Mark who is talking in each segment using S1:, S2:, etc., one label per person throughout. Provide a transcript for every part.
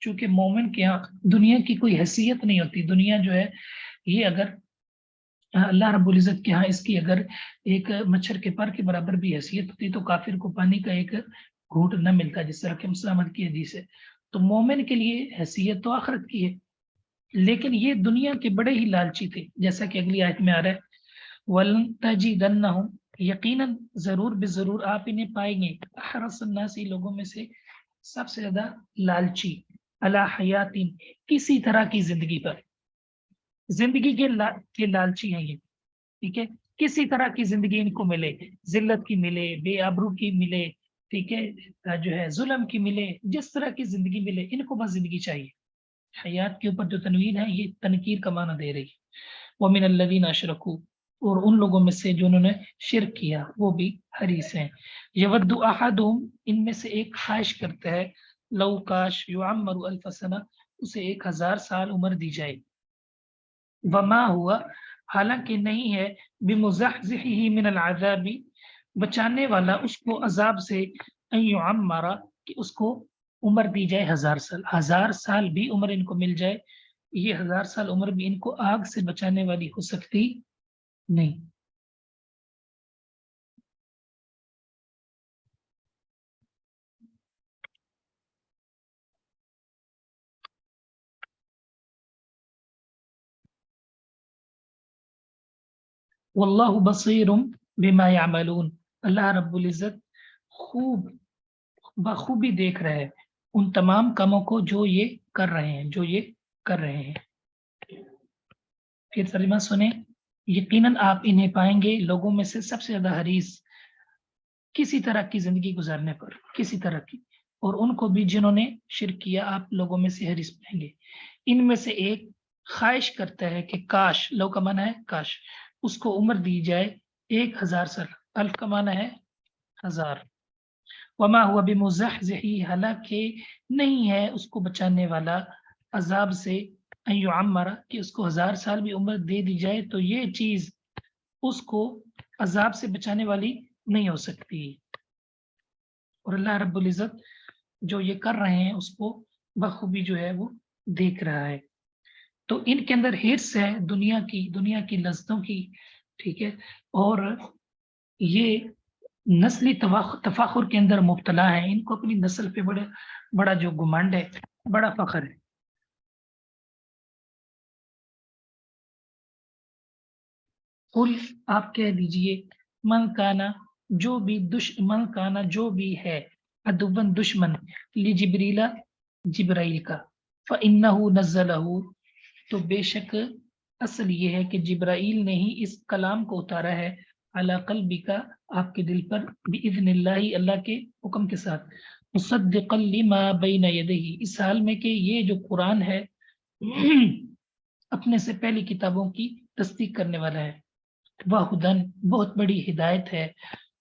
S1: چونکہ مومن کے یہاں دنیا کی کوئی حیثیت نہیں ہوتی. دنیا جو ہے یہ اگر اللہ رب العزت کے ہاں اس کی اگر ایک مچھر کے پر کے برابر بھی حیثیت ہوتی تو کافر کو پانی کا ایک گھونٹ نہ ملتا، جس طرح کہ مسلم کی حدیث ہے. تو مومن کے لیے حیثیت تو آخرت کی ہے، لیکن یہ دنیا کے بڑے ہی لالچی تھے، جیسا کہ اگلی آیت میں آ رہا ہے وَلَن تَجِدَنَّهُمْ، یقیناً ضرور بے ضرور آپ انہیں پائیں گے احرص الناس لوگوں میں سے سب سے زیادہ لالچی علی حیات کسی طرح کی زندگی پر. زندگی کے لالچی ہیں یہ، ٹھیک ہے. کسی طرح کی زندگی ان کو ملے، ذلت کی ملے، بے آبرو کی ملے، ٹھیک ہے، جو ہے ظلم کی ملے، جس طرح کی زندگی ملے ان کو بس زندگی چاہیے. حیات کے اوپر جو تنوین ہے یہ تنکیر کا معنی دے رہی ہے. وَمِنَ الَّذِينَ أَشْرَكُوا، اور ان لوگوں میں سے جنہوں نے شرک کیا وہ بھی حریص ہیں. یود احدہم، ان میں سے ایک خواہش کرتا ہے لو کاش یعمر الف سنہ، اسے 1000 سال عمر دی جائے. وما ہوا، حالانکہ نہیں ہے بمزحزحہ من العذاب، بچانے والا اس کو عذاب سے، ان یعمر، کہ اس کو عمر دی جائے 1000 سال. 1000 سال بھی عمر ان کو مل جائے، یہ 1000 سال عمر بھی ان کو آگ سے بچانے والی ہو سکتی نہیں. واللہ بصیر بما یعملون، اللہ رب العزت بخوبی دیکھ رہے ہیں ان تمام کاموں کو جو یہ کر رہے ہیں. پھر ترجمہ سنیں. یقیناً آپ انہیں پائیں گے لوگوں میں سے سب سے زیادہ حریص کسی طرح کی زندگی گزارنے پر، کسی طرح کی، اور ان کو بھی جنہوں نے شرک کیا آپ لوگوں میں سے حریص پائیں گے. ان میں سے ایک خواہش کرتا ہے کہ کاش، لو کا معنی ہے کاش، اس کو عمر دی جائے 1000 سال، الف کا معنی ہے 1000. وما ہوا بمزحزحہ، حالانکہ نہیں ہے اس کو بچانے والا عذاب سے، ان یعمر، کہ اس کو 1000 سال بھی عمر دے دی جائے تو یہ چیز اس کو عذاب سے بچانے والی نہیں ہو سکتی. اور اللہ رب العزت جو یہ کر رہے ہیں اس کو بخوبی جو ہے وہ دیکھ رہا ہے. تو ان کے اندر حرص ہے دنیا کی لذتوں کی، ٹھیک ہے، اور یہ نسلی تفاخر کے اندر مبتلا ہے. ان کو اپنی نسل پہ بڑا جو گمانڈ ہے، بڑا فخر ہے. قل، آپ کہہ دیجئے، من کانا، جو بھی ہے عدوً دشمن، لجبریل، جبرائیل کا، فإنہ نزلہ، تو بے شک اصل یہ ہے کہ جبرائیل نے ہی اس کلام کو اتارا ہے، علی قلبک، آپ کے دل پر، بإذن اللہ، اللہ کے حکم کے ساتھ، مصدقا لما بین یدیہ، اس حال میں کہ یہ جو قرآن ہے اپنے سے پہلی کتابوں کی تصدیق کرنے والا ہے. وہدن، بہت بڑی ہدایت ہے،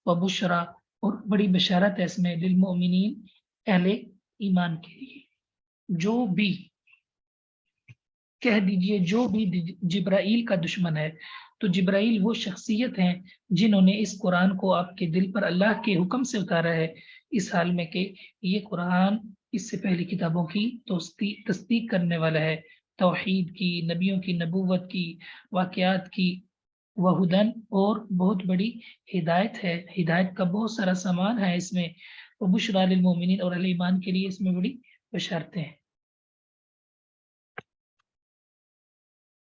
S1: وبشرا، اور بڑی بشارت ہے اس میں، للمؤمنین، اہل ایمان کے لیے. جو بھی کہہ دیجئے، جو بھی جبرائیل کا دشمن ہے، تو جبرائیل وہ شخصیت ہیں جنہوں نے اس قرآن کو آپ کے دل پر اللہ کے حکم سے اتارا ہے، اس حال میں کہ یہ قرآن اس سے پہلی کتابوں کی تصدیق کرنے والا ہے، توحید کی، نبیوں کی نبوت کی، واقعات کی. وہدن، اور بہت بڑی ہدایت ہے، ہدایت کا بہت سارا سامان ہے اس میں. وبشرا للمؤمنین، اور اہل ایمان کے لیے اس میں بڑی بشارتیں ہیں.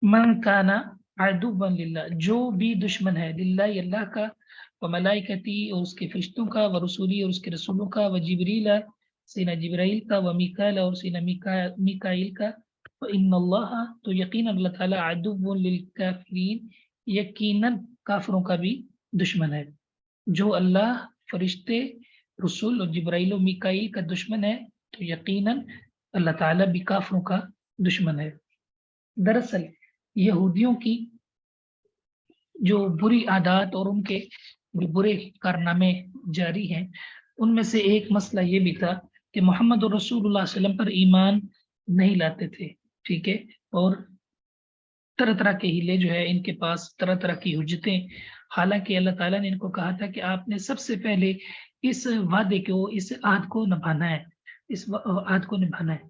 S1: من کانا عدوا للہ، جو بھی دشمن ہے، للہ اللہ کا، وملائکتی، اور اس کے فرشتوں کا، ورسولی، اور اس کے رسولوں کا، وجبریل، سینہ جبرائیل کا، ومیکائیل، اور سینہ میکائیل کا، فإن اللہ، تو یقین اللہ تعالی، عدو للکافرین، یقیناً کافروں کا بھی دشمن ہے. جو اللہ، فرشتے، رسول اور جبرائیل و میکائیل کا دشمن ہے تو یقیناً اللہ تعالیٰ بھی کافروں کا دشمن ہے. دراصل یہودیوں کی جو بری عادات اور ان کے جو برے کارنامے جاری ہیں، ان میں سے ایک مسئلہ یہ بھی تھا کہ محمد رسول اللہ صلی اللہ علیہ وسلم پر ایمان نہیں لاتے تھے، ٹھیک ہے، اور طرح طرح کے ہیلے جو ہے ان کے پاس، طرح طرح کی حجتیں. حالانکہ اللہ تعالیٰ نے ان کو کہا تھا کہ آپ نے سب سے پہلے اس وعدے کو، اس عہد کو نبھانا ہے، اس عہد کو نبھانا ہے.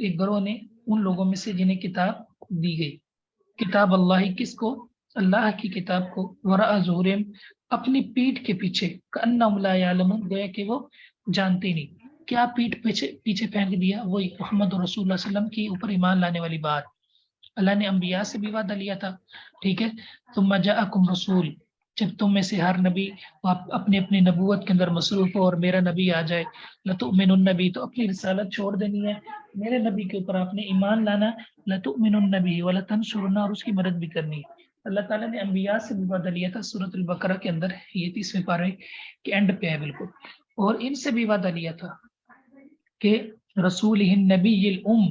S1: ایک گروہ نے ان لوگوں میں سے جنہیں کتاب دی گئی، کتاب اللہ کس کو؟ اللہ کی کتاب کو، وراء ظہورہم اپنی پیٹھ کے پیچھے، کأنہم لا یعلمون گویا کہ وہ جانتے نہیں۔ کیا پیٹھ پیچھے پھینک دیا؟ وہی محمد رسول اللہ صلی اللہ علیہ وسلم کی اوپر ایمان لانے والی بات۔ اللہ نے انبیاء سے بھی وعدہ لیا تھا، ٹھیک ہے، ثم جاءکم رسول، جب تم میں سے ہر نبی اپنے اپنے نبوت کے اندر مصروف ہو اور میرا نبی آ جائے، لتؤمنن بہ، تو اپنی رسالت چھوڑ دینی ہے، میرے نبی کے اوپر آپ نے ایمان لانا، لتؤمنن بہ ولتنصرن، اور اس کی مدد بھی کرنی ہے۔ اللہ تعالیٰ نے انبیاء سے بھی وعدہ لیا تھا، سورۃ البقرہ کے اندر، یہ 30ویں پارے کے اینڈ پہ ہے بالکل، اور ان سے بھی وعدہ لیا تھا کہ رسولہ النبی الام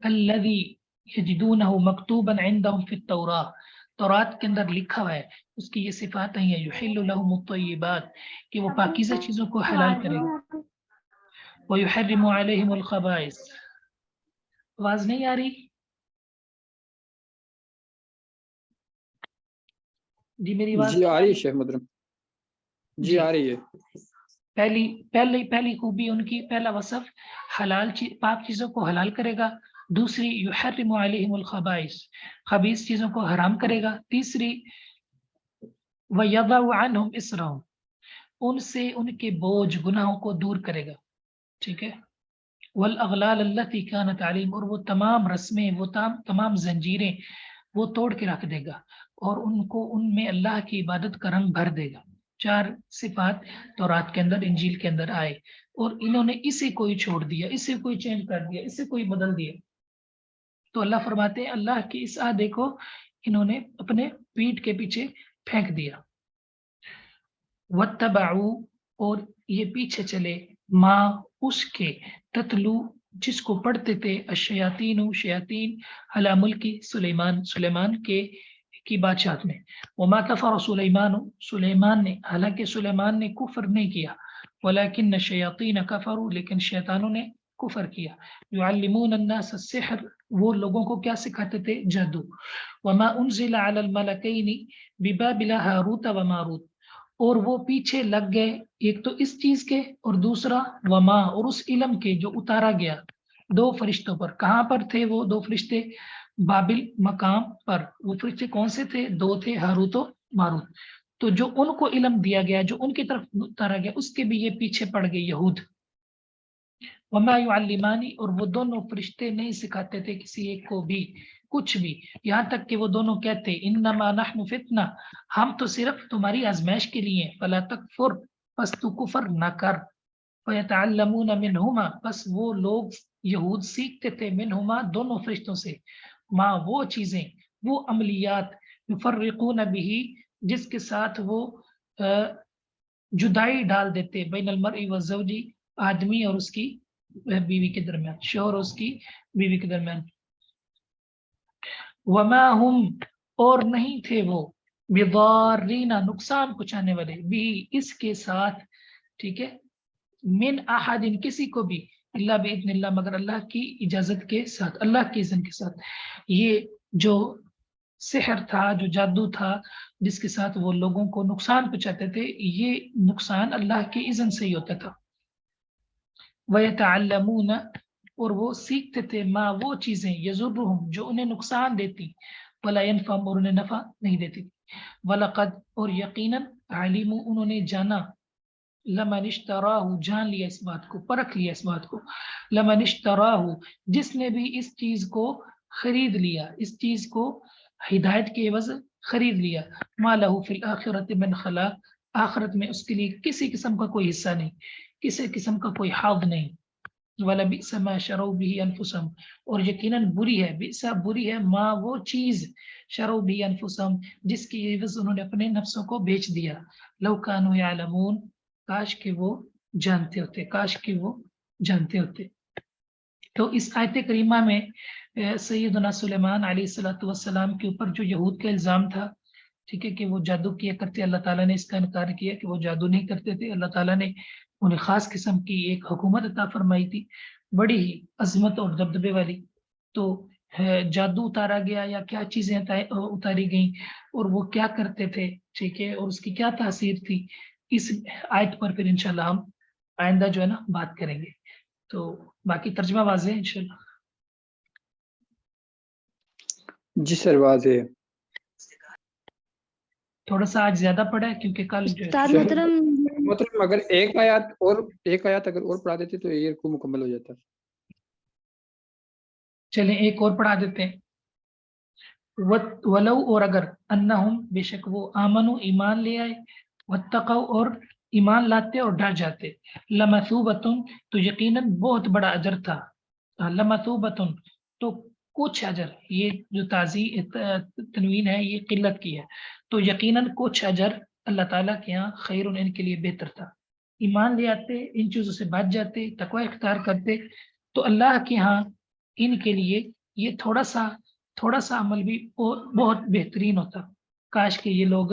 S1: الذی یجدونہ مکتوبا عندہم فی التوراۃ، تورات کے اندر لکھا ہوا ہے، اس کی یہ صفات ہیں، یحل لہم الطیبات، کہ وہ پاکیزہ چیزوں کو حلال کرے گا، ویحرم علیہم الخبائث۔ آواز نہیں آ رہی؟ جی میری آواز
S2: جی آ رہی ہے شیخ محترم، جی آ رہی ہے۔
S1: پہلی خوبی ان کی، پہلا وصف حلال پاک چیزوں کو حلال کرے گا، دوسری یحرم علیہم الخبائث، خبیث چیزوں کو حرام کرے گا، تیسری وَيَضَعُ عَنْهُمْ إِسْرَهُمْ، ان سے ان کے بوجھ گناہوں کو دور کرے گا، ٹھیک ہے، وَالْأَغْلَالَ الَّتِي كَانَتْ عَلَيْهِمْ، اور وہ تمام رسمیں، وہ تمام زنجیریں وہ توڑ کے رکھ دے گا، اور ان کو ان میں اللہ کی عبادت کا رنگ بھر دے گا۔ 4 صفات تورات کے اندر، انجیل کے اندر آئے، اور انہوں نے اسے کوئی چھوڑ دیا، اسے کوئی چینج کر دیا، اسے کوئی بدل دیا، تو اللہ فرماتے ہیں اللہ کی اس عہدے کو انہوں نے اپنے پیٹھ کے پیچھے پھینک دیا۔ وَاتَّبَعُوا، اور یہ پیچھے چلے، ماں اس کے، تتلو جس کو پڑھتے تھے، الشیاطین شیاطین، علی ملک سلیمان، سلیمان کی بادشاہت میں، وما کفر سلیمان، سلیمان نے، حالانکہ سلیمان نے کفر نہیں کیا، ولکن الشیاطین کفروا، لیکن شیطانوں نے کفر کیا، یعلمون الناس السحر، وہ لوگوں کو کیا سکھاتے تھے؟ جادو، وما انزل علی الملکین ببابل ہاروت و ماروت، اور وہ پیچھے لگ گئے، ایک تو اس چیز کے، اور دوسرا وما، اور اس علم کے جو اتارا گیا 2 فرشتوں پر۔ کہاں پر تھے وہ 2 فرشتے؟ بابل مقام پر۔ وہ فرشتے کون سے تھے؟ 2 تھے، ہاروت و ماروت۔ تو جو ان کو علم دیا گیا، جو ان کی طرف اتارا گیا، اس کے بھی یہ پیچھے پڑ گئے یہود۔ وما یعلمانی، اور وہ دونوں فرشتے نہیں سکھاتے تھے کسی ایک کو بھی کچھ بھی، یہاں تک کہ وہ دونوں کہتے انما نحن فتنہ، ہم تو صرف تمہاری آزمائش کے لیے، فلا تکفر، پس تو کفر نہ کر، فیتعلمون منہما، پس وہ لوگ یہود سیکھتے تھے، منہما دونوں فرشتوں سے، ماں وہ چیزیں، وہ عملیات، یفرقون بہ، جس کے ساتھ وہ جدائی ڈال دیتے، بین المرء والزوج، آدمی اور اس کی بیوی کے درمیان، شوہر اور اس کی بیوی کے درمیان، وما ہم، اور نہیں تھے وہ، بضارین، نقصان پہنچانے والے، بھی اس کے ساتھ، ٹھیک ہے، من احد، کسی کو بھی، اللہ باذن اللہ، مگر اللہ کی اجازت کے ساتھ، اللہ کے اذن کے ساتھ۔ یہ جو سحر تھا، جو جادو تھا، جس کے ساتھ وہ لوگوں کو نقصان پہنچاتے تھے، یہ نقصان اللہ کے اذن سے ہی ہوتا تھا۔ وَيَتَعَلَّمُونَ، اور وہ سیکھتے تھے، ما وہ چیزیں، یضرہم، جو انہیں نقصان دیتی، ولا ينفعهم، اور انہیں نفع نہیں دیتی، وَلَقَدْ، اور یقیناً، عَلِمُوا، انہوں نے جانا، لمن اشتراہ، جان لیا اس بات کو، پرکھ لیا اس بات کو، لمن اشتراہ، جس نے بھی اس چیز کو خرید لیا، اس چیز کو ہدایت کے عوض خرید لیا، ما لہ فی الآخرۃ من خلاق، آخرت میں اس کے لیے کسی قسم کا کوئی حصہ نہیں، کسی قسم کا کوئی حظ نہیں، وَلَبِئْسَ مَا شَرَوْا بِهِ أَنفُسَهُمْ، اور یقیناً بری ہے، بئس بری ہے، ما وہ چیز، شَرَوْا بِهِ أَنفُسَهُمْ، جس کی عوض انہوں نے اپنے نفسوں کو بیچ دیا، لَوْ كَانُوا يَعْلَمُونَ، کاش کہ وہ جانتے ہوتے، کاش کہ وہ جانتے ہوتے۔ تو اس آیت کریمہ میں سیدنا سلیمان علیہ الصلوۃ والسلام کے اوپر جو یہود کا الزام تھا، ٹھیک ہے، کہ وہ جادو کیا کرتے، اللہ تعالیٰ نے اس کا انکار کیا کہ وہ جادو نہیں کرتے تھے، اللہ تعالیٰ نے انہیں خاص قسم کی ایک حکومت عطا فرمائی تھی، بڑی ہی عظمت اور دبدبے والی۔ تو جادو اتارا گیا یا کیا چیزیں اتاری گئیں، اور وہ کیا کرتے تھے، ٹھیک ہے، اور اس کی کیا تاثیر تھی، اس آیت پر پھر انشاءاللہ ہم آئندہ جو ہے نا بات کریں گے۔ تو باقی ترجمہ واضح ہے انشاءاللہ۔
S2: جی سر واضح ہے.
S1: تھوڑا سا آج زیادہ پڑھا ہے کیونکہ کل جو
S3: استاد
S1: ہے
S3: محترم
S2: مطلب اگر ایک آیات اگر اور پڑھا دیتے تو یہ رکوع مکمل ہو جاتا.
S1: چلیں ایک اور پڑھا دیتے ہیں. ولو اور اگر انہم بے شک وہ آمنو ایمان لے آئے واتقوا اور ایمان لاتے اور ڈر جاتے لمثوبتن تو یقیناً بہت بڑا اجر تھا. لمثوبتن تو کچھ اجر، یہ جو تنوین ہے یہ قلت کی ہے، تو یقیناً کچھ اجر اللہ تعالیٰ کے ہاں خیر ان کے لیے بہتر تھا. ایمان لے آتے، ان چیزوں سے بچ جاتے، تقوی اختیار کرتے تو اللہ کے ہاں ان کے لیے یہ تھوڑا سا عمل بھی بہت بہترین ہوتا. کاش کہ یہ لوگ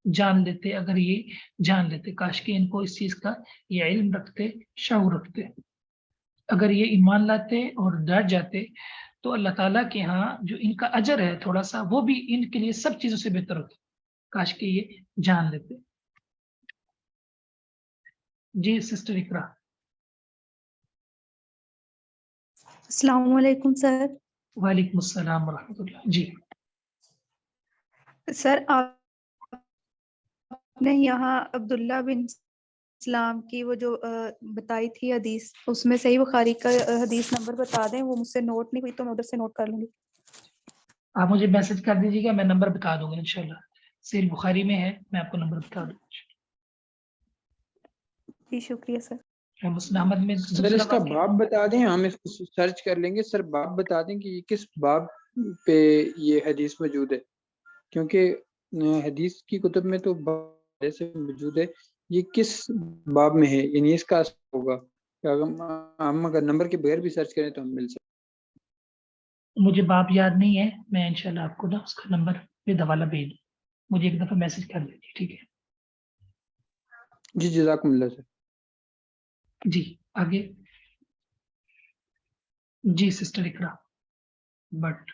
S1: جان لیتے، اگر یہ جان لیتے، کاش کہ ان کو اس چیز کا یہ علم رکھتے، شعور رکھتے. اگر یہ ایمان لاتے اور ڈر جاتے تو اللہ تعالیٰ کے ہاں جو ان کا اجر ہے تھوڑا سا وہ بھی ان کے لیے سب چیزوں سے بہتر ہوتا. کاش کہ یہ جان لیتے. جی سسٹر اقرا.
S4: السلام علیکم سر.
S1: وعلیکم السلام ورحمۃ اللہ. جی
S4: سر آپ نے یہاں عبداللہ بن سلام کی وہ جو بتائی تھی حدیث، اس میں صحیح بخاری کا حدیث نمبر بتا دیں، وہ مجھ سے نوٹ نہیں ہوئی تو میں ادھر سے نوٹ کر لوں گی.
S1: آپ مجھے میسج کر دیجیے گا، میں نمبر بتا دوں گا انشاءاللہ. صحیح بخاری میں ہے، میں آپ کو نمبر بتا دوں گا.
S4: جی شکریہ سر.
S1: مسلم احمد میں
S2: سر
S1: دوسرا
S2: اس کا
S1: واقعہ.
S2: باب بتا دیں، ہم اس کو سرچ کر لیں گے. سر باب بتا دیں کہ یہ کس باب پہ یہ حدیث موجود ہے، کیونکہ حدیث کی کتب میں تو باب سے موجود ہے. یہ کس باب میں ہے، یعنی اس کا اثر ہوگا. ہم اگر نمبر کے بغیر بھی سرچ کریں تو ہم مل سکتے.
S1: مجھے باب یاد نہیں ہے، میں انشاءاللہ آپ کو نا اس کا نمبر پہ حوالہ بھیج دوں. مجھے ایک دفعہ میسج کر دیجیے، ٹھیک ہے.
S2: جی جزاکم اللہ سر.
S1: جی آگے. جی سسٹر اقرا بٹ.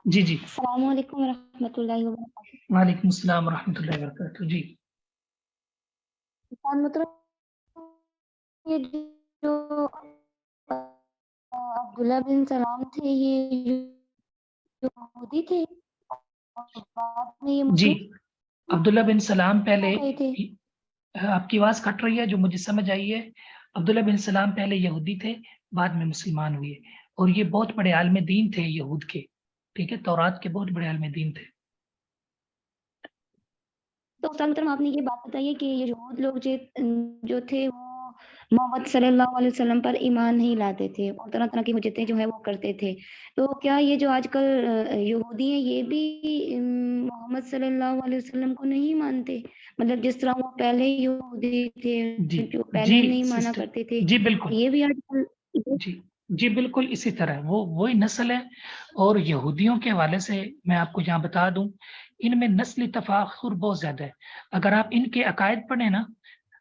S1: جی جی
S3: السلام علیکم ورحمۃ اللہ وبرکاتہ.
S1: وعلیکم السلام ورحمۃ اللہ وبرکاتہ. جی
S3: استاد محترم یہ جو عبداللہ بن سلام تھے یہ یہودی تھے اور بعد میں یہ
S1: جی
S3: مسلم
S1: عبداللہ بن سلام پہلے،
S3: ہو گئے تھے.
S1: آپ کی آواز کٹ رہی ہے جو مجھے سمجھ آئی ہے. عبداللہ بن سلام پہلے یہودی تھے، بعد میں مسلمان ہوئے، اور یہ بہت بڑے عالم دین تھے یہود کے. ٹھیک ہے، تورات کے بہت بڑے عالم دین تھے.
S3: تو استاد محترم آپ نے یہ بات بتائی ہے کہ یہ یہود لوگ جو تھے وہ محمد صلی اللہ علیہ وسلم پر ایمان نہیں لاتے تھے اور طرح طرح کی حجتیں جو ہے وہ کرتے تھے. تو کیا یہ جو آج کل یہودی ہیں یہ بھی محمد صلی اللہ علیہ وسلم کو نہیں مانتے؟ مطلب جس طرح وہ پہلے یہودی تھے
S1: جی
S3: جو پہلے
S1: جی
S3: نہیں مانا
S1: سسٹر،
S3: کرتے تھے،
S1: جی بالکل.
S3: یہ بھی آج کل
S1: جی بالکل اسی طرح وہی نسل ہے. اور یہودیوں کے حوالے سے میں آپ کو یہاں بتا دوں، ان میں نسلی تفاخر بہت زیادہ ہے. اگر آپ ان کے عقائد پڑھیں نا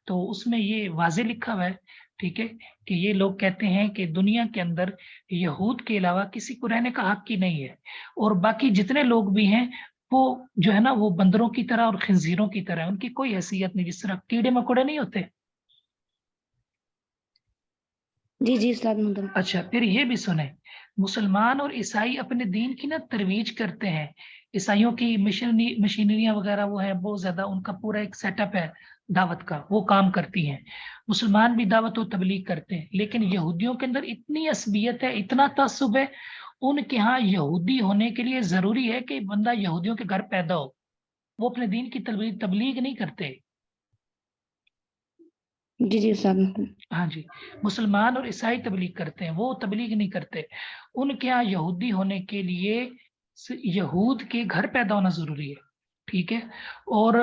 S1: تو اس میں یہ واضح لکھا ہوا ہے، ٹھیک ہے، کہ یہ لوگ کہتے ہیں کہ دنیا کے اندر یہود کے علاوہ کسی کو رہنے کا حق ہی نہیں ہے، اور باقی جتنے لوگ بھی ہیں وہ جو ہے نا وہ بندروں کی طرح اور خنزیروں کی طرح، ان کی کوئی حیثیت نہیں، جس طرح کیڑے مکوڑے نہیں ہوتے.
S3: جی جی استاد محترم.
S1: اچھا پھر یہ بھی سنیں، مسلمان اور عیسائی اپنے دین کی نا ترویج کرتے ہیں. عیسائیوں کی مشینریاں وغیرہ وہ ہیں بہت زیادہ، ان کا پورا ایک سیٹ اپ ہے دعوت کا، وہ کام کرتی ہیں. مسلمان بھی دعوت و تبلیغ کرتے ہیں، لیکن یہودیوں کے اندر اتنی عصبیت ہے، اتنا تعصب ہے. ان کے ہاں یہودی ہونے کے لیے ضروری ہے کہ بندہ یہودیوں کے گھر پیدا ہو. وہ اپنے دین کی تبلیغ نہیں کرتے.
S3: جی جی استاد محترم.
S1: ہاں جی، مسلمان اور عیسائی تبلیغ کرتے ہیں، وہ تبلیغ نہیں کرتے. ان کے یہاں یہودی ہونے کے لیے یہود کے گھر پیدا ہونا ضروری ہے، ٹھیک ہے. اور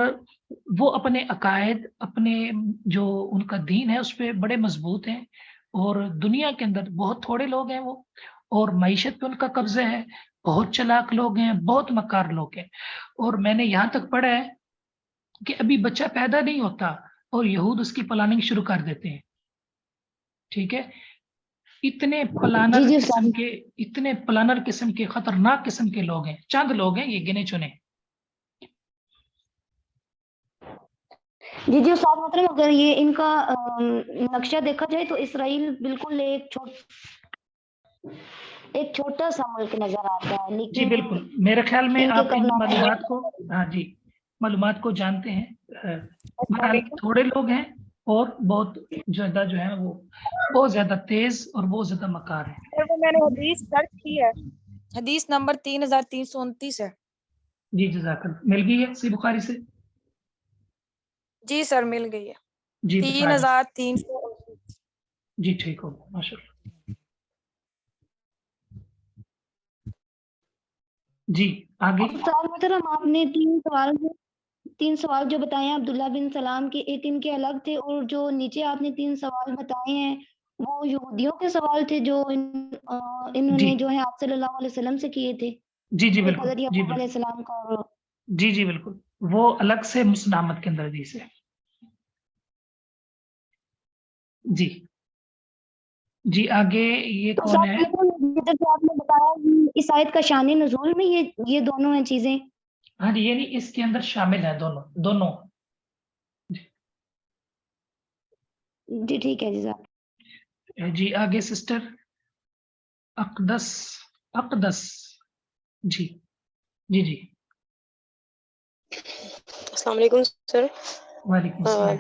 S1: وہ اپنے عقائد، اپنے جو ان کا دین ہے اس پہ بڑے مضبوط ہیں، اور دنیا کے اندر بہت تھوڑے لوگ ہیں وہ، اور معیشت پہ ان کا قبضہ ہے. بہت چلاک لوگ ہیں، بہت مکار لوگ ہیں. اور میں نے یہاں تک پڑھا ہے کہ ابھی بچہ پیدا نہیں ہوتا اور یہود اس کی پلاننگ شروع کر دیتے ہیں، ٹھیک ہے. اتنے
S3: جی
S1: پلانر
S3: جی استاد.
S1: قسم کے، اتنے پلانر قسم کے خطرناک قسم کے لوگ ہیں. چند لوگ ہیں یہ گنے چنے.
S3: جی جی استاد محترم اگر یہ ان کا نقشہ دیکھا جائے تو اسرائیل بالکل ایک ایک چھوٹا سا ملک نظر آتا ہے
S1: جی
S3: لیکن
S1: بالکل، میرے خیال میں
S3: ان کے
S1: آپ ان
S3: کارنامے
S1: معلومات کو، ہاں جی، معلومات کو جانتے ہیں. بہرحال تھوڑے لوگ ہیں اور بہت زیادہ جو ہے وہ بہت زیادہ تیز اور بہت زیادہ مکار ہے.
S5: سر وہ میں نے حدیث سرچ کی ہے، حدیث نمبر 3329 ہے.
S1: جی جزاک اللہ. مل گئی ہے صحیح بخاری سے؟
S5: جی سر مل گئی ہے.
S1: جی بتا دیں.
S5: 3300.
S1: جی ٹھیک ہو گیا، ماشاء اللہ. جی آگے.
S3: سوال محترم آپ نے تین سوال جو بتائے ہیں عبداللہ بن سلام کے، ایک ان کے الگ تھے، اور جو نیچے آپ نے 3 سوال بتائے ہیں وہ یہودیوں کے سوال تھے جو انہوں
S1: جی
S3: نے جو ہے آپ صلی اللہ علیہ وسلم سے کیے تھے.
S1: جی جی
S3: ایک
S1: بالکل.
S3: حضرت
S1: جی
S3: یعقوب
S1: بالکل.
S3: علیہ السلام کا اور
S1: جی جی بالکل، وہ الگ سے مسلمت کے اندر حدیث ہے. جی جی آگے یہ
S3: تو
S1: کون
S3: ساتھ
S1: ہے؟
S3: جیسا کہ آپ نے بتایا کہ اس آیت کا شان نزول میں یہ دونوں ہیں چیزیں.
S1: ہاں جی، یعنی اس کے اندر شامل ہے دونوں.
S3: جی ٹھیک ہے جی صاحب.
S1: جی آگے سسٹر اقدس. جی جی جی.
S6: السلام علیکم سر.
S1: وعلیکم السلام.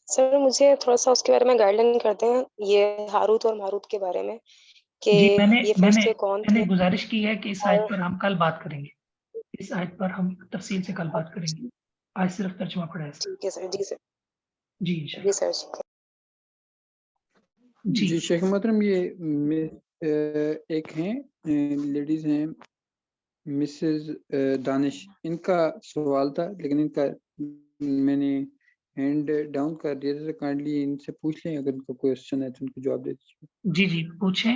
S6: سر مجھے تھوڑا سا اس کے بارے میں گائیڈ لائن کرتے ہیں، یہ ہاروت اور ماروت کے بارے میں، کہ
S1: جی
S6: یہ فرشتے کون
S1: میں نے
S6: تھے.
S1: گزارش کی ہے کہ اس
S6: اور
S1: آیت پر ہم کل بات کریں گے. اس آیت پر ہم تفصیل سے کل بات کریں گے. آج صرف ترجمہ پڑھا ہے اس کا.
S6: ٹھیک ہے سر. جی سر.
S1: جی
S6: جی
S1: انشاءاللہ.
S6: سر ٹھیک ہے.
S2: جی شیخ محترم، یہ ایک ہیں لیڈیز ہیں مسز دانش، ان کا سوال تھا لیکن ان کا میں نے ہینڈ ڈاؤن کر دیا تھا. کائنڈلی ان سے پوچھ لیں، اگر ان کا کوئی کوشچن ہے تو ان کو جواب دے دیجیے.
S1: جی جی پوچھیں.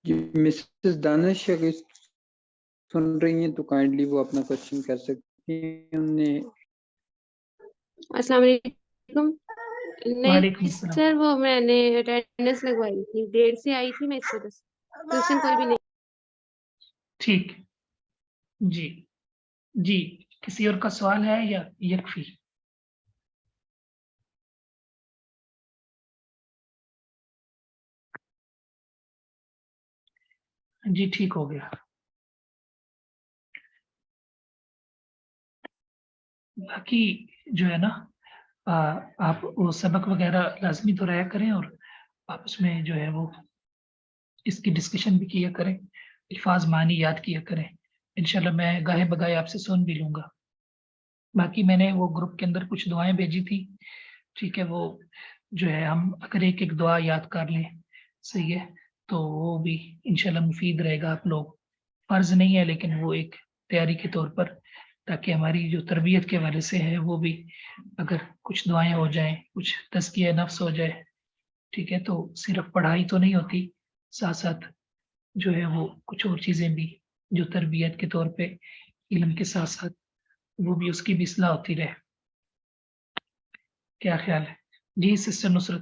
S2: جی مسز دانش اگر سن رہی ہیں تو کائنڈلی وہ اپنا کوشچن کر سکتی ہیں. انہوں نے
S7: السلام علیکم.
S1: وعلیکم
S7: نہیں
S1: السلام.
S7: سر، وہ میں نے اٹینڈنس لگوائی تھی، دیر سے آئی تھی میں، اس وجہ سے ٹیوشن کوئی بھی نہیں.
S1: ٹھیک. جی جی کسی اور کا سوال ہے یا یکفی؟ جی ٹھیک ہو گیا. باقی جو ہے نا آپ وہ سبق وغیرہ لازمی تو رہا کریں، اور آپس میں جو ہے وہ اس کی ڈسکشن بھی کیا کریں، الفاظ معنی یاد کیا کریں. انشاءاللہ میں گاہے بگاہے آپ سے سن بھی لوں گا. باقی میں نے وہ گروپ کے اندر کچھ دعائیں بھیجی تھی، ٹھیک ہے، وہ جو ہے ہم اگر ایک ایک دعا یاد کر لیں، صحیح ہے، تو وہ بھی انشاءاللہ مفید رہے گا. آپ لوگ فرض نہیں ہے لیکن وہ ایک تیاری کے طور پر، تاکہ ہماری جو تربیت کے حوالے سے ہے وہ بھی اگر کچھ دعائیں ہو جائیں، کچھ تزکیہ نفس ہو جائے، ٹھیک ہے، تو صرف پڑھائی تو نہیں ہوتی، ساتھ ساتھ جو ہے وہ کچھ اور چیزیں بھی جو تربیت کے طور پہ علم کے ساتھ ساتھ وہ بھی اس کی بھی اصلاح ہوتی رہے. کیا خیال ہے؟ جی سسٹر نصرت.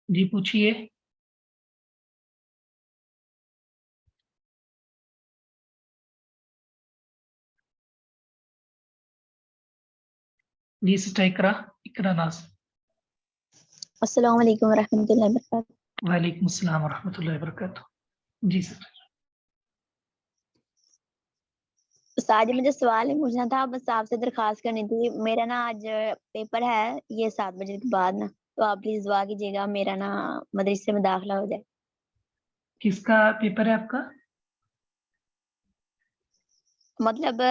S1: جی پوچھیے. جی سسٹر اقرا ناز.
S8: السلام علیکم ورحمۃ اللہ وبرکاتہ.
S1: وعلیکم السلام ورحمۃ اللہ وبرکاتہ. جی سر.
S8: استاد جی مجھے سوال نہیں پوچھنا تھا، بس آپ سے درخواست کرنی تھی. میرا نا آج پیپر ہے یہ 7 بجے کے بعد نا، تو آپ پلیز دعا کیجیے گا میرا نا مدرسے میں داخلہ ہو جائے.
S1: کس کا پیپر ہے آپ کا؟
S8: مطلب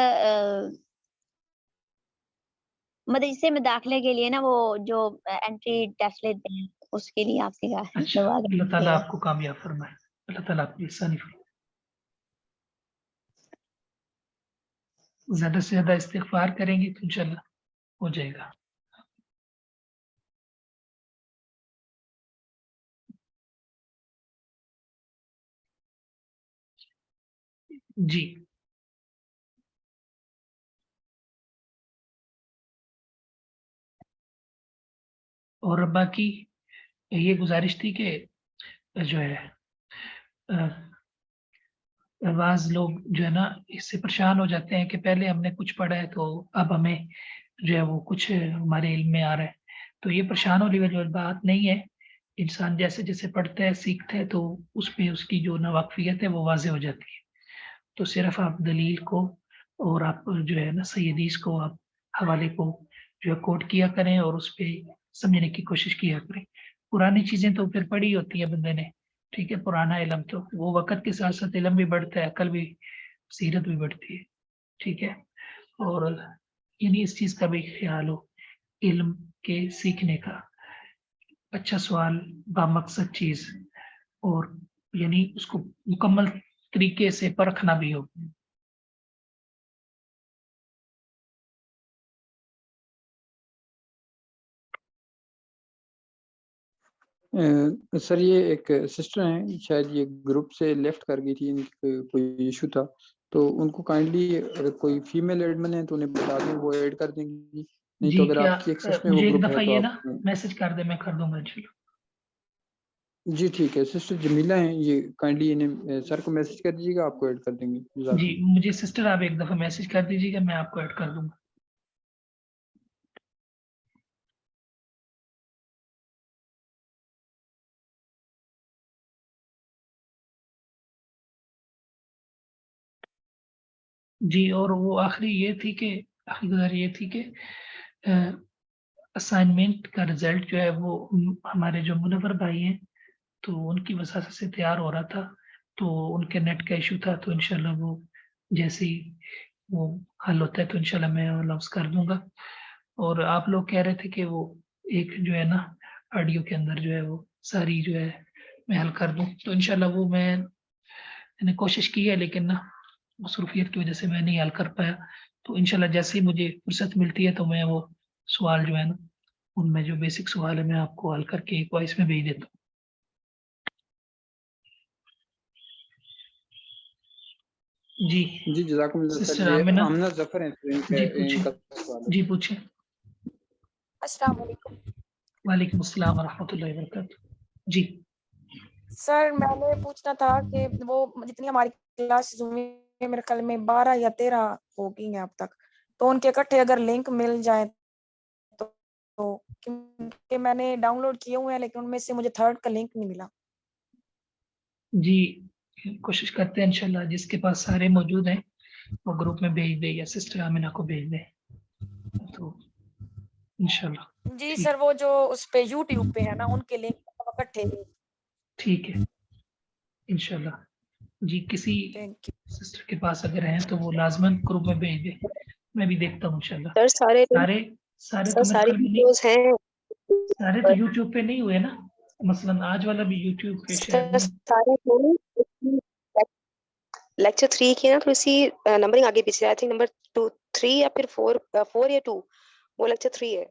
S8: مدرسے میں داخلے کے لیے نا وہ جو انٹری ٹیسٹ لیتے ہیں اس کے لیے آپ سے
S1: اچھا،
S8: دعا
S1: اللہ تعالیٰ
S8: کیجیے
S1: آپ کو کامیاب فرمائے. اللہ تعالیٰ آپ کی آسانی فرمائے. زیادہ سے زیادہ استغفار کریں گے تو انشاءاللہ ہو جائے گا. جی اور باقی یہ گزارش تھی کہ جو ہے بعض لوگ جو ہے نا اس سے پریشان ہو جاتے ہیں کہ پہلے ہم نے کچھ پڑھا ہے تو اب ہمیں جو ہے وہ کچھ ہمارے علم میں آ رہا ہے. تو یہ پریشان ہونے والی بات نہیں ہے. انسان جیسے جیسے پڑھتا ہے سیکھتا ہے تو اس پہ اس کی جو ناواقفیت ہے وہ واضح ہو جاتی ہے. تو صرف آپ دلیل کو اور آپ جو ہے نا صحیح حدیث کو آپ حوالے کو جو ہے کوٹ کیا کریں اور اس پہ سمجھنے کی کوشش کیا کریں. پرانی چیزیں تو پھر پڑھی ہوتی ہے بندے نے, ٹھیک ہے, پرانا علم تو وہ وقت کے ساتھ ساتھ علم بھی بڑھتا ہے, عقل بھی, سیرت بھی بڑھتی ہے, ٹھیک ہے. اور یعنی اس چیز کا بھی خیال ہو, علم کے سیکھنے کا اچھا سوال بامقصد چیز, اور یعنی اس کو مکمل طریقے سے پرکھنا بھی ہو.
S2: سر یہ ایک سسٹر ہیں, شاید یہ گروپ سے لیفٹ کر گئی تھی, ان کوئی ایشو تھا, تو ان کو کائنڈلی اگر کوئی فیمیل ایڈمن ہے تو انہیں بتا دیں, وہ ایڈ کر دیں گی. نہیں
S1: جی
S2: تو اگر
S1: کیا
S2: آپ کی ایکسس میں وہ
S1: مجھے ایک
S2: گروپ ہے
S1: دفعہ
S2: تو
S1: یہ نا
S2: آپ
S1: میسج کر دیں, میں کر دوں گا انشاءاللہ.
S2: جی ٹھیک ہے. سسٹر جمیلہ ہیں, یہ کائنڈلی انہیں سر کو میسج کر دیجیے گا, آپ کو ایڈ کر دیں گے.
S1: جی مجھے سسٹر آپ ایک دفعہ میسج کر دیجیے گا, میں آپ کو ایڈ کر دوں گا. جی اور وہ آخری یہ تھی کہ اسائنمنٹ کا رزلٹ جو ہے وہ ہمارے جو منور بھائی ہیں تو ان کی وساطت سے تیار ہو رہا تھا, تو ان کے نیٹ کا ایشو تھا, تو انشاءاللہ وہ جیسے ہی وہ حل ہوتا ہے تو انشاءاللہ میں لفظ کر دوں گا. اور آپ لوگ کہہ رہے تھے کہ وہ ایک جو ہے نا آڈیو کے اندر جو ہے وہ ساری جو ہے میں حل کر دوں, تو انشاءاللہ وہ میں نے کوشش کی ہے, لیکن نا مصروفیت کی وجہ سے میں نہیں حل کر پایا. تو انشاءاللہ جیسے ہی مجھے فرصت ملتی ہے تو میں وہ سوال جو ہے نا ان میں جو بیسک سوال ہے میں آپ کو حل کر کے ایک وائس میں بھیج دیتا ہوں. جی
S2: جی جزاکم اللہ
S1: سسٹر
S2: سر. یہ
S1: آمنہ,
S2: آمنہ ظفر ہیں,
S1: جی
S2: ان
S1: پوچھیں,
S2: کا سوال ہے.
S1: جی پوچھیں.
S5: السلام علیکم
S1: وعلیکم السلام ورحمۃ اللہ وبرکاتہ. جی
S5: سر, میں نے پوچھنا تھا کہ وہ جتنی ہماری کلاس میرے خیال میں 12 یا 13 ہو گئی ہیں اب تک, تو ان کے اکٹھے اگر لنک مل جائیں تو کیونکہ میں نے ڈاؤن لوڈ کیے ہوئے ہیں لیکن ان میں سے مجھے تھرڈ کا لنک نہیں ملا.
S1: جی کوشش کرتے ہیں انشاءاللہ جس کے پاس سارے موجود ہیں وہ گروپ میں بھیج دے یا سسٹر آمنہ کو بھیج دے تو انشاءاللہ.
S5: جی سر, وہ جو اس پہ یوٹیوب پہ ہے نا ان کے لنک اکٹھے.
S1: ٹھیک ہے انشاءاللہ. جی کسی سسٹر کے پاس اگر ہیں تو وہ لازماً گروپ میں بھیج دے, میں بھی دیکھتا ہوں انشاءاللہ.
S6: سر سارے
S1: سارے
S6: سر
S1: تو میرے
S6: ساری
S1: خیال میں نہیں,
S6: ویڈیوز ہیں
S1: سارے تو یوٹیوب پہ نہیں ہوئے نا, مثلاً آج والا بھی یوٹیوب پہ شاید نہیں.
S6: سارے لیکچر 3 کی نا تھوڑی سی نمبرنگ آگے پیچھے, آئی تھنک نمبر 2 3 یا پھر 4 یا 2, وہ لیکچر 3 ہے.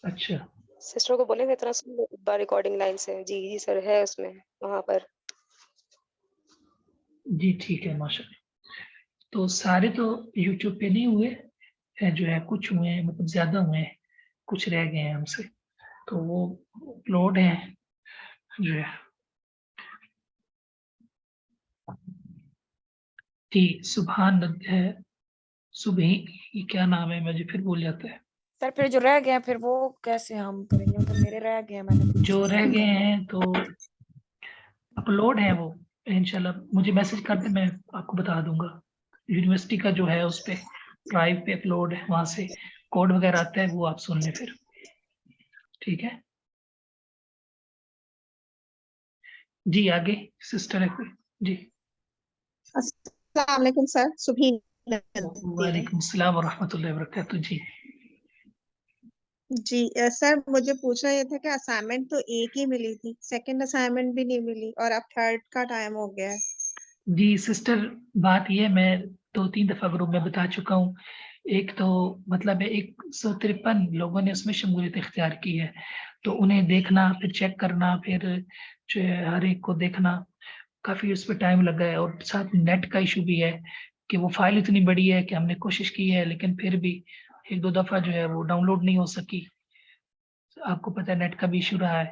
S1: اچھا
S6: سسٹر کو بولیں گے اتنا سن ریکارڈنگ لائن سے. جی جی سر ہے اس میں وہاں پر.
S1: جی ٹھیک ہے ماشاء اللہ. تو سارے تو یوٹیوب پہ نہیں ہوئے, جو ہے کچھ ہوئے ہیں, مطلب زیادہ ہوئے ہیں, کچھ رہ گئے ہیں ہم سے, تو وہ اپلوڈ ہیں جو ہے. جی سبحان ہے صبح, یہ کیا نام ہے مجھے پھر بھول جاتا ہے.
S5: سر پھر جو رہ گئے ہیں پھر وہ کیسے ہم کریں گے, مطلب میرے رہ گئے ہیں, میں نے
S1: جو رہ گئے ہیں تو اپلوڈ ہیں وہ انشاءاللہ. مجھے میسج کر دیں, میں آپ کو بتا دوں گا. یونیورسٹی کا جو ہے اس پہ ڈرائیو پہ اپلوڈ ہے, وہاں سے کوڈ وغیرہ آتا ہے, وہ آپ سن لیں پھر, ٹھیک ہے. جی آگے سسٹر ہے کوئی. جی
S9: السلام علیکم سر. سبھی
S1: وعلیکم السلام ورحمۃ اللہ وبرکاتہ. جی
S9: جی سر, مجھے پوچھنا یہ تھا کہ اسائنمنٹ تو ایک ہی ملی تھی, سیکنڈ اسائنمنٹ بھی نہیں ملی اور اب تھرڈ کا ٹائم ہو گیا ہے.
S1: جی سسٹر, بات یہ میں 2-3 دفعہ گروپ میں بتا چکا ہوں. ایک تو مطلب ہے 153 لوگوں نے اس میں شمولیت اختیار کی ہے, تو انہیں دیکھنا, پھر چیک کرنا, پھر جو ہے ہر ایک کو دیکھنا, کافی اس پہ ٹائم لگا ہے. اور ساتھ نیٹ کا ایشو بھی ہے کہ وہ فائل اتنی بڑی ہے کہ ہم نے کوشش کی ہے لیکن پھر بھی 1-2 دفعہ جو ہے وہ ڈاؤن لوڈ نہیں ہو سکی. آپ کو پتہ ہے نیٹ کا بھی ایشو رہا ہے.